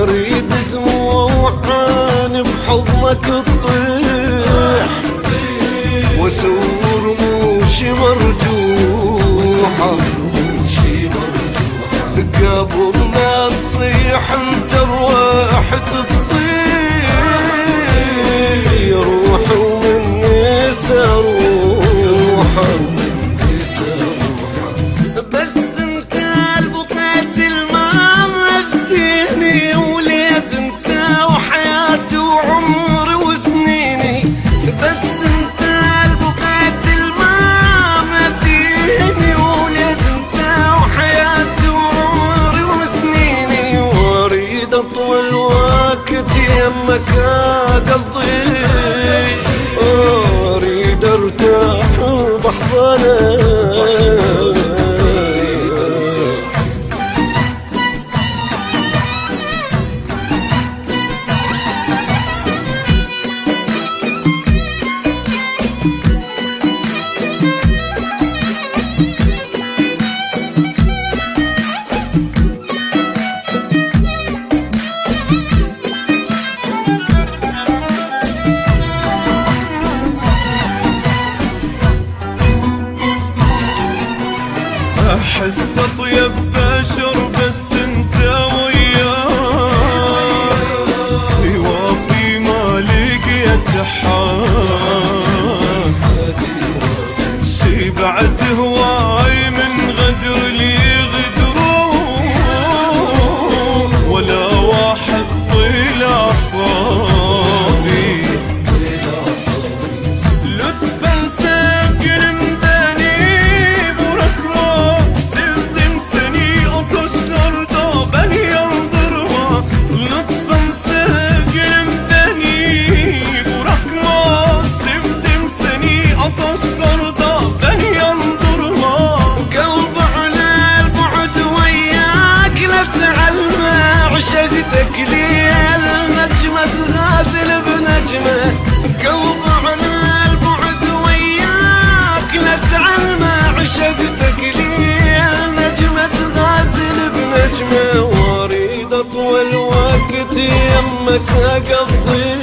اريد دموعاني بحضنك تطيح واسور موشي مرجوحة قبل ما تصيح انت رواح تصير روحي ومني سروحة بس انت البقيت الماء مديني وليت انت وحياتي وعمري وسنيني بس انت البقيت الماء مديني وليت انت وحياتي وعمري وسنيني واريد اطول وقت يمك اقضي اريد ارتاح بحضنك احس اطيب بشر بس انت وياي يوافي ما لقيت حال شبعت هواي من غدر لي غدرون ولا واحد طلع صافي لطفا ساكن مباني برك عشقتك لي النجمة غازل بنجمة قلب على البعد وياك نتعلمة عشقتك لي النجمة غازل بنجمة واريد اطول وقت يمك اقضي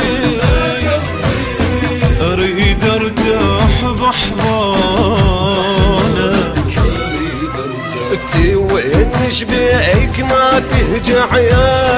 اريد ارتاح بحضانك انتي وين شبيك ما تهجع يا